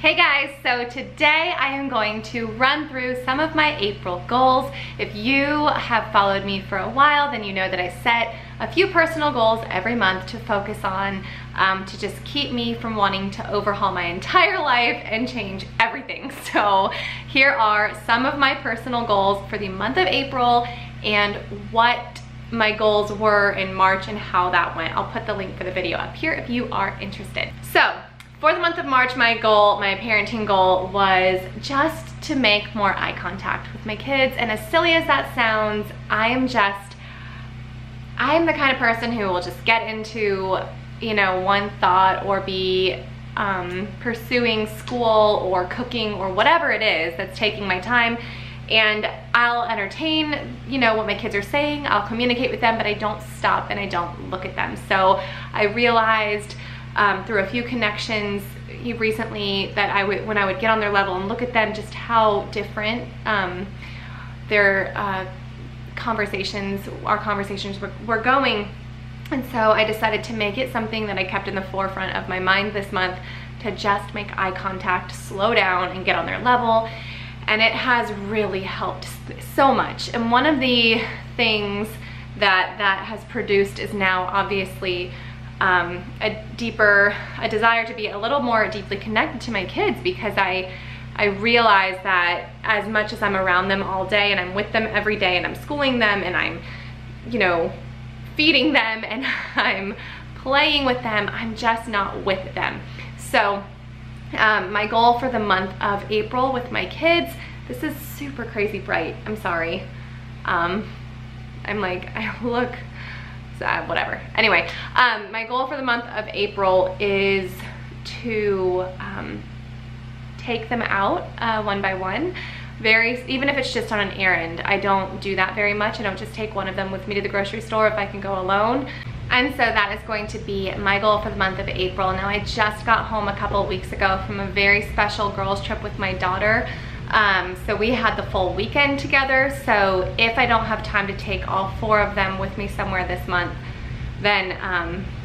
Hey guys, so today I am going to run through some of my April goals. If you have followed me for a while, then you know that I set a few personal goals every month to focus on, to just keep me from wanting to overhaul my entire life and change everything. So here are some of my personal goals for the month of April and what my goals were in March and how that went. I'll put the link for the video up here if you are interested. So for the month of March, my goal, my parenting goal, was just to make more eye contact with my kids. And as silly as that sounds, I am the kind of person who will just get into, you know, one thought or be pursuing school or cooking or whatever it is that's taking my time. And I'll entertain, you know, what my kids are saying. I'll communicate with them, but I don't stop and I don't look at them. So I realized through a few connections recently that when I would get on their level and look at them, just how different our conversations were going. And so I decided to make it something that I kept in the forefront of my mind this month, to just make eye contact, slow down, and get on their level. And it has really helped so much. And one of the things that has produced is now obviously a desire to be a little more deeply connected to my kids, because I realize that as much as I'm around them all day and I'm with them every day and I'm schooling them and I'm, you know, feeding them and I'm playing with them, I'm just not with them. So my goal for the month of April with my kids, this is super crazy bright, I'm sorry. I look, whatever. Anyway, my goal for the month of April is to take them out one by one. Even if it's just on an errand. I don't do that very much. I don't just take one of them with me to the grocery store if I can go alone. And so that is going to be my goal for the month of April. Now, I just got home a couple of weeks ago from a very special girls trip with my daughter. So we had the full weekend together. So if I don't have time to take all 4 of them with me somewhere this month, then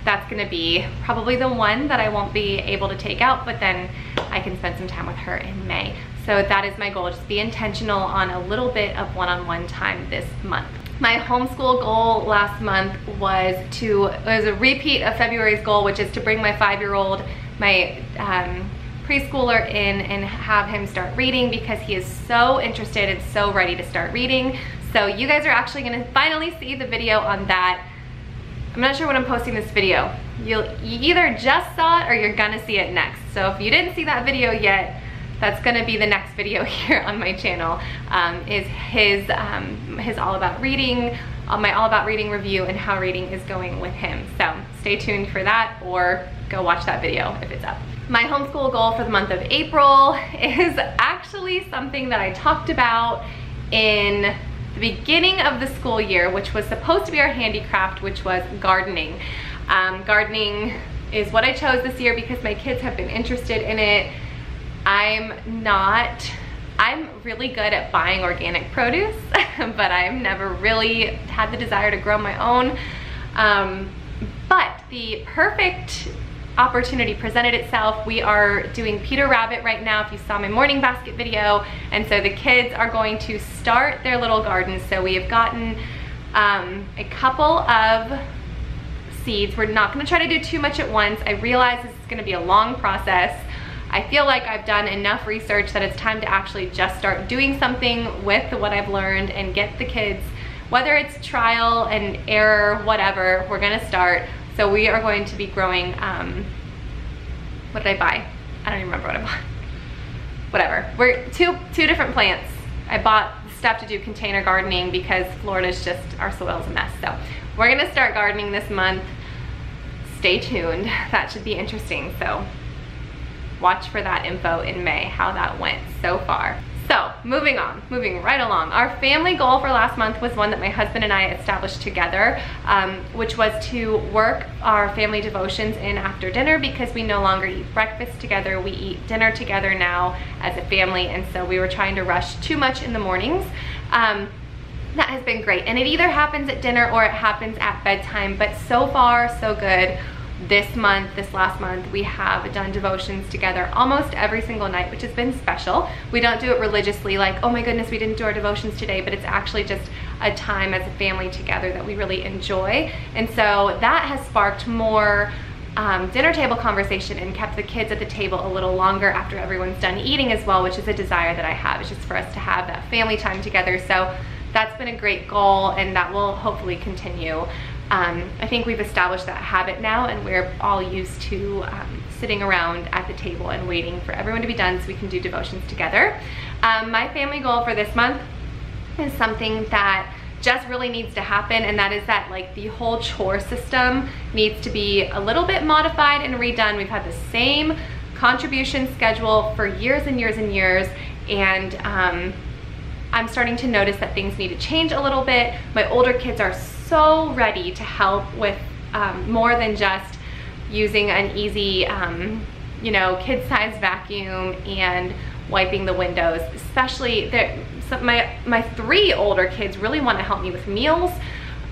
that's gonna be probably the one that I won't be able to take out, but then I can spend some time with her in May. So that is my goal, just be intentional on a little bit of one-on-one time this month. My homeschool goal last month was a repeat of February's goal, which is to bring my 5-year-old, my preschooler in and have him start reading, because he is so interested and so ready to start reading. So you guys are actually gonna finally see the video on that. I'm not sure when I'm posting this video. You either just saw it or you're gonna see it next. So if you didn't see that video yet, that's gonna be the next video here on my channel, is his all about reading, my all about reading review and how reading is going with him. So stay tuned for that, or go watch that video if it's up. My homeschool goal for the month of April is actually something that I talked about in the beginning of the school year, which was supposed to be our handicraft, which was gardening. Gardening is what I chose this year because my kids have been interested in it. I'm really good at buying organic produce, but I've never really had the desire to grow my own. But the perfect opportunity presented itself. We are doing Peter Rabbit right now, if you saw my morning basket video, and so the kids are going to start their little gardens. So we have gotten a couple of seeds. We're not going to try to do too much at once. I realize this is going to be a long process. I feel like I've done enough research that it's time to actually just start doing something with what I've learned and get the kids, whether it's trial and error, whatever, we're going to start. So we are going to be growing, what did I buy? I don't even remember what I bought. Whatever, we're two different plants. I bought stuff to do container gardening because Florida's just, our soil's a mess. So we're gonna start gardening this month. Stay tuned, that should be interesting. So watch for that info in May, how that went so far. So moving right along. Our family goal for last month was one that my husband and I established together, which was to work our family devotions in after dinner, because we no longer eat breakfast together. We eat dinner together now as a family, and so we were trying to rush too much in the mornings. That has been great, and it either happens at dinner or it happens at bedtime, but so far so good. this last month, we have done devotions together almost every single night, which has been special. We don't do it religiously, like, oh my goodness, we didn't do our devotions today, but it's actually just a time as a family together that we really enjoy. And so that has sparked more dinner table conversation and kept the kids at the table a little longer after everyone's done eating as well, which is a desire that I have. It's just for us to have that family time together. So that's been a great goal, and that will hopefully continue. I think we've established that habit now, and we're all used to sitting around at the table and waiting for everyone to be done so we can do devotions together. My family goal for this month is something that just really needs to happen, and that is that like the whole chore system needs to be a little bit modified and redone. We've had the same contribution schedule for years and years and years, and I'm starting to notice that things need to change a little bit. My older kids are so ready to help with more than just using an easy, you know, kid-sized vacuum and wiping the windows. Especially my 3 older kids really want to help me with meals.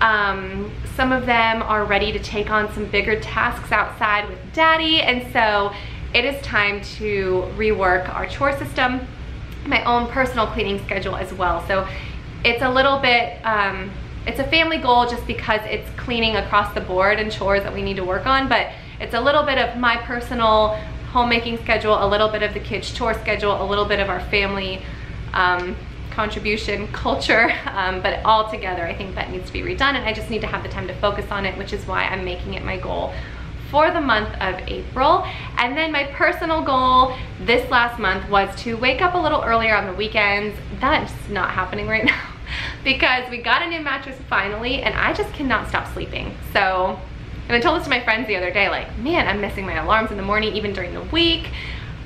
Some of them are ready to take on some bigger tasks outside with daddy, and so it is time to rework our chore system, my own personal cleaning schedule as well. So it's a little bit, it's a family goal just because it's cleaning across the board and chores that we need to work on, but it's a little bit of my personal homemaking schedule, a little bit of the kids' chore schedule, a little bit of our family contribution culture, but all together I think that needs to be redone, and I just need to have the time to focus on it, which is why I'm making it my goal for the month of April. And then my personal goal this last month was to wake up a little earlier on the weekends. That's not happening right now because we got a new mattress finally, and I just cannot stop sleeping. So, and I told this to my friends the other day, like, man, I'm missing my alarms in the morning, even during the week.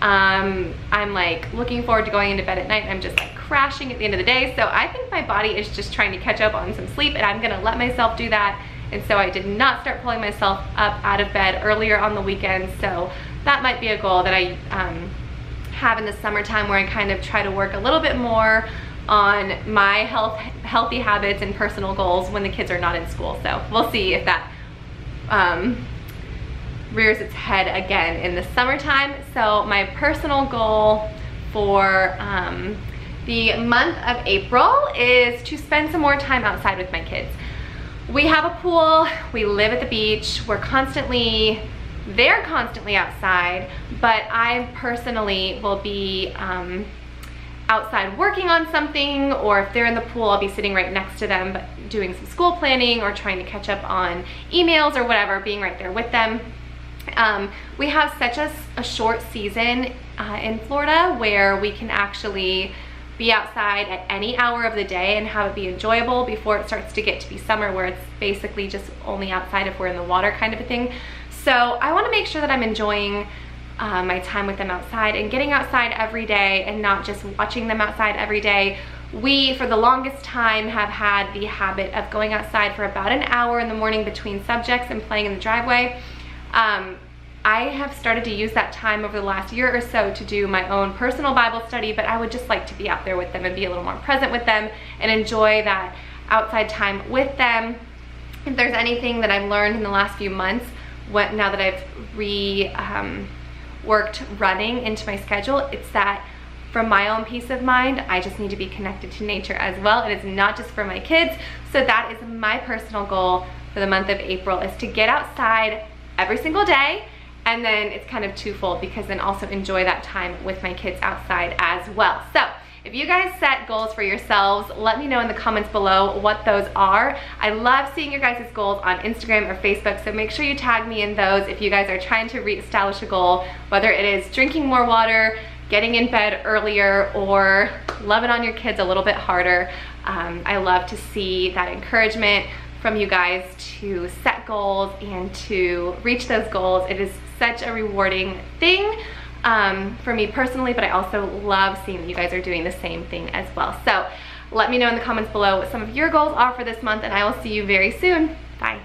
I'm like looking forward to going into bed at night, and I'm just like crashing at the end of the day. So I think my body is just trying to catch up on some sleep, and I'm gonna let myself do that. And so I did not start pulling myself up out of bed earlier on the weekends. So that might be a goal that I have in the summertime, where I kind of try to work a little bit more on my healthy habits and personal goals when the kids are not in school. So we'll see if that rears its head again in the summertime. So my personal goal for the month of April is to spend some more time outside with my kids. We have a pool, we live at the beach, they're constantly outside, but I personally will be outside working on something, or if they're in the pool, I'll be sitting right next to them, but doing some school planning or trying to catch up on emails or whatever, being right there with them. We have such a short season in Florida where we can actually be outside at any hour of the day and have it be enjoyable before it starts to get to be summer, where it's basically just only outside if we're in the water kind of a thing. So I want to make sure that I'm enjoying my time with them outside and getting outside every day and not just watching them outside every day. We, for the longest time, have had the habit of going outside for about an hour in the morning between subjects and playing in the driveway. I have started to use that time over the last year or so to do my own personal Bible study, but I would just like to be out there with them and be a little more present with them and enjoy that outside time with them. If there's anything that I've learned in the last few months, now that I've worked running into my schedule, it's that for my own peace of mind, I just need to be connected to nature as well. It is not just for my kids. So that is my personal goal for the month of April, is to get outside every single day. And then it's kind of twofold, because then also enjoy that time with my kids outside as well. So if you guys set goals for yourselves, let me know in the comments below what those are. I love seeing your guys' goals on Instagram or Facebook, so make sure you tag me in those if you guys are trying to reestablish a goal, whether it is drinking more water, getting in bed earlier, or loving on your kids a little bit harder. I love to see that encouragement from you guys to set goals and to reach those goals. It is such a rewarding thing for me personally, but I also love seeing that you guys are doing the same thing as well. So let me know in the comments below what some of your goals are for this month, and I will see you very soon. Bye.